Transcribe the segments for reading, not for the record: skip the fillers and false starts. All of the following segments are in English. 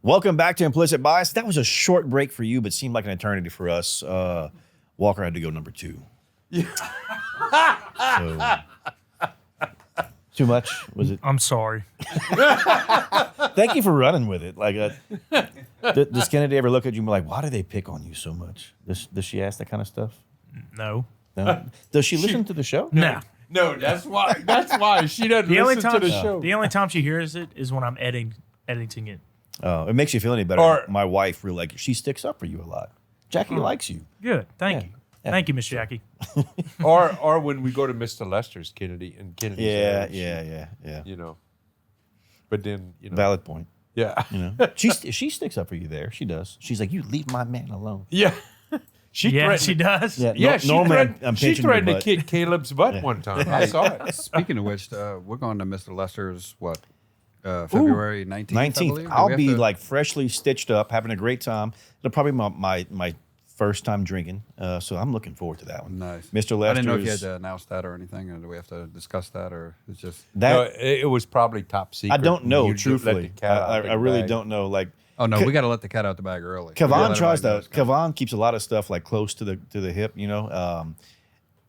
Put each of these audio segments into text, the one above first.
Welcome back to Implicit Bias. That was a short break for you, but seemed like an eternity for us. Walker had to go number 2. Yeah. So, too much? Was it? I'm sorry. Thank you for running with it. Like, does Kennedy ever look at you and be like, why do they pick on you so much? Does she ask that kind of stuff? No. No? Does she listen to the show? No. No, that's why. That's why she doesn't listen to the show. The only time she hears it is when I'm editing it. Oh, it makes you feel any better. Or- My wife really she sticks up for you a lot. Jackie likes you. Good. Thank Yeah. you. Yeah. Thank you, Miss Jackie. or when we go to Mr. Lester's, Kennedy and Kennedy's Yeah, area, yeah. You know. But then, Valid point. Yeah. You know, she sticks up for you there. She does. She's like, you leave my man alone. Yeah. She does. Yeah. She no man. threatened, she threatened to kick Caleb's butt one time. I saw it. Speaking of which, we're going to Mr. Lester's, February 19th, I 19th. believe? Do I'll we have be to- like freshly stitched up, having a great time. It'll probably be my first time drinking, so I'm looking forward to that one. Nice. Mr. I didn't know if you had Lester's. to announce that or anything, or do we have to discuss that, or it's just... That No, it was probably top secret. I don't know, You just let the truthfully. cat out I the really bag. don't know. Like, Oh, no, we got to let the cat out the bag early. We gotta Kavan let tries to. everybody know it's coming. Kavan keeps a lot of stuff like close to the hip, you know.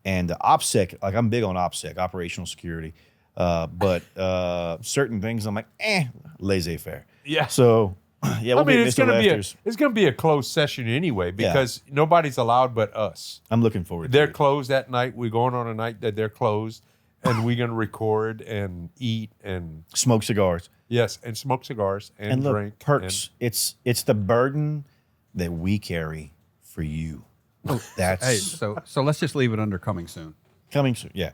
And OPSEC, like I'm big on OPSEC, operational security. But certain things, I'm like, laissez-faire. Yeah. So, yeah, we'll I mean, get it's Mr. going to be Lester's. it's going to be a closed session anyway because nobody's allowed but us. I'm looking forward to They're it. closed that night. We're going on a night that they're closed, and we're going to record and eat and Smoke cigars. yes, and smoke cigars and, And look, drink. perks. It's the burden that we carry for you. That's Hey, so let's just leave it under coming soon. coming soon. Yeah.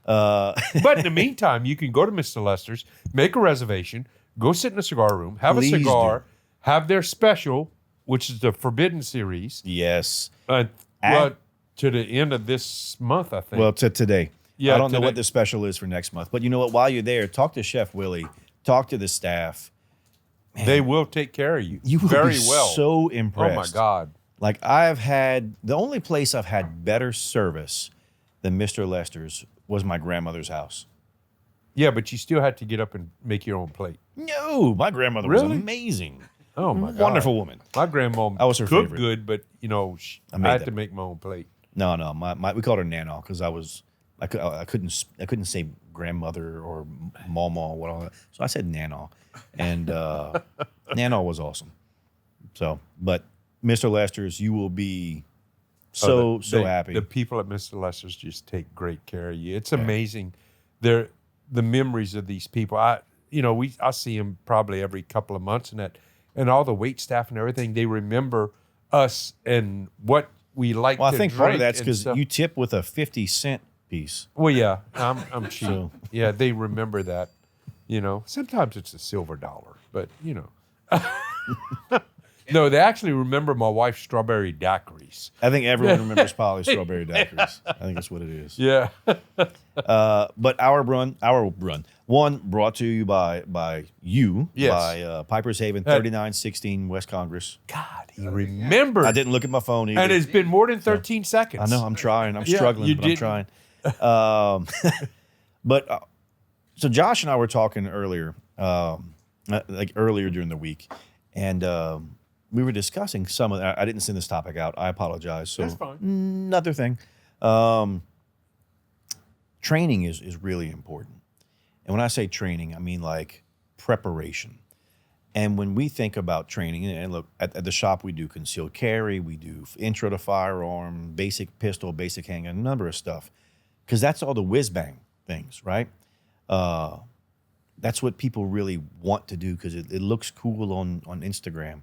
But in the meantime, you can go to Mr. Lester's, make a reservation, go sit in a cigar room, have Please a cigar, do. have their special, which is the Forbidden Series, Yes. well, to the end of this month, I think. Well, to today. Yeah, I don't know today. what the special is for next month. But you know what? While you're there, talk to Chef Willie. Talk to the staff. they will take care of you, You will very be well. so Oh impressed. my God! Like I've had the only place I've had better service than Mr. Lester's was my grandmother's house. Yeah, but you still had to get up and make your own plate. No, my grandmother was Really? amazing. Oh my God! Wonderful woman. My grandma I was her cooked favorite. good, but you know, I made had that. to make my own plate. No, we called her Nanaw because I couldn't say grandmother or mama or whatever. So I said Nanaw, and Nanaw was awesome. So, but Mr. Lester's, you will be so happy. The people at Mr. Lester's just take great care of you. It's amazing. They're the memories of these people. I see them probably every couple of months, and all the wait staff and everything. They remember us and what we like. Well, I to think part of drink that's and because stuff. you tip with a 50-cent piece. Well, yeah, I'm cheap. So- Yeah, they remember that. You know, sometimes it's a silver dollar, but you know. No, they actually remember my wife's strawberry daiquiris. I think everyone remembers Polly's strawberry daiquiris. I think that's what it is. Yeah. But our run, one brought to you by you, Yes. by Piper's Haven, 3916 West Congress. God, he remembered. I didn't look at my phone either. And it's been more than 13 seconds. I know, I'm trying. I'm Yeah, struggling, you but I'm didn't. trying. But so Josh and I were talking earlier, like earlier during the week, and we were discussing some of. I didn't send this topic out. I apologize. So That's fine. Another thing, training is really important, and when I say training, I mean like preparation. And when we think about training, and look, at the shop we do concealed carry, we do intro to firearm, basic pistol, basic handgun, a number of stuff, because that's all the whiz bang things, right? That's what people really want to do because it looks cool on Instagram.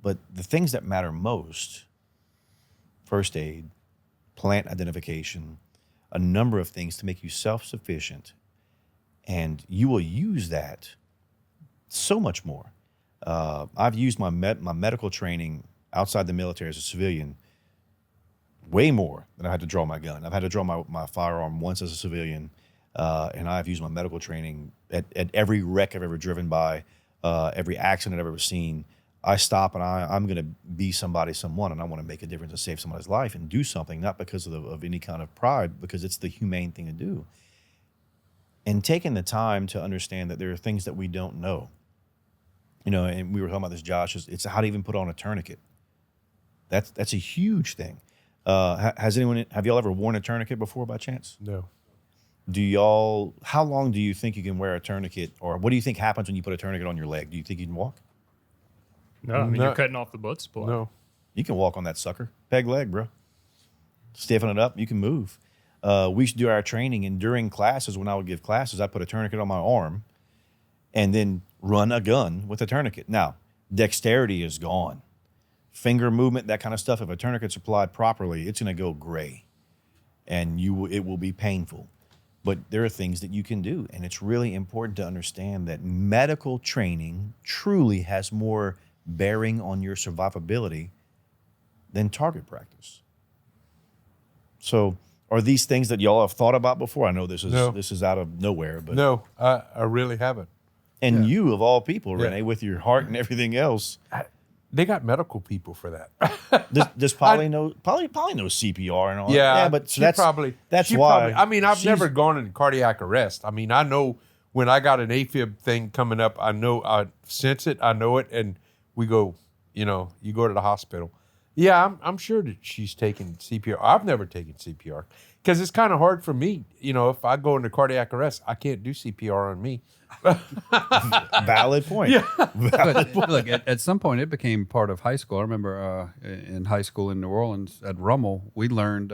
But the things that matter most, first aid, plant identification, a number of things to make you self-sufficient, and you will use that so much more. I've used my medical training outside the military as a civilian way more than I had to draw my gun. I've had to draw my firearm once as a civilian, and I've used my medical training at every wreck I've ever driven by, every accident I've ever seen. I stop and I'm going to be someone, and I want to make a difference and save somebody's life and do something, not because of any kind of pride, because it's the humane thing to do. And taking the time to understand that there are things that we don't know. You know, and we were talking about this, Josh. It's how to even put on a tourniquet. That's a huge thing. Have y'all ever worn a tourniquet before by chance? No. How long do you think you can wear a tourniquet, or what do you think happens when you put a tourniquet on your leg? Do you think you can walk? No, I mean, No. you're cutting off the blood supply. No. You can walk on that sucker. Peg leg, bro. Stiffen it up, you can move. We used to do our training, and during classes, when I would give classes, I put a tourniquet on my arm and then run a gun with a tourniquet. Now, dexterity is gone. Finger movement, that kind of stuff, if a tourniquet's applied properly, it's going to go gray, and it will be painful. But there are things that you can do, and it's really important to understand that medical training truly has more bearing on your survivability than target practice. So, are these things that y'all have thought about before? I know this is out of nowhere, but No, I really haven't. and you of all people, Yeah. Renee, with your heart and everything else, They got medical people for that. does Polly know knows CPR and all? Yeah, but so she that's probably that's she why. probably- I mean, I've she's- never gone into cardiac arrest. I mean, I know when I got an AFib thing coming up, I know I sense it, I know it, and we go. You go to the hospital. Yeah, I'm sure that she's taken CPR. I've never taken CPR because it's kind of hard for me. If I go into cardiac arrest, I can't do CPR on me. Valid point. Yeah. But look, at some point, it became part of high school. I remember in high school in New Orleans at Rummel, we learned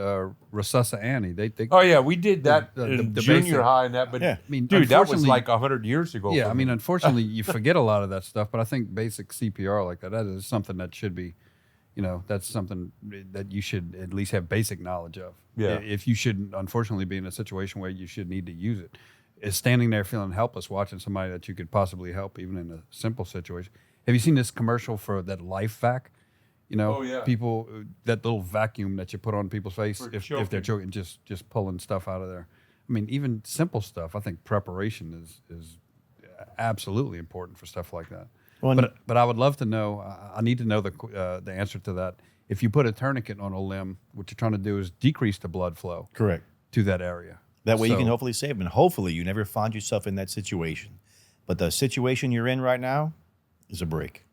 Resusci-Annie. They Oh yeah, we did that the in basic- junior high and that. But Yeah. I mean, dude, that was unfortunately- like 100 years ago. Yeah, for I mean, me. unfortunately, you forget a lot of that stuff. But I think basic CPR like that is something that should be, that's something that you should at least have basic knowledge of. Yeah. If you should, unfortunately, be in a situation where you should need to use it, is standing there feeling helpless, watching somebody that you could possibly help, even in a simple situation. Have you seen this commercial for that Life Vac? Oh, yeah. People that little vacuum that you put on people's face For if they're choking, just pulling stuff out of there. I mean, even simple stuff. I think preparation is absolutely important for stuff like that. Well, But I would love to know. I need to know the answer to that. If you put a tourniquet on a limb, what you're trying to do is decrease the blood flow Correct. to that area. That way you can So- hopefully save them. And hopefully you never find yourself in that situation. But the situation you're in right now is a break.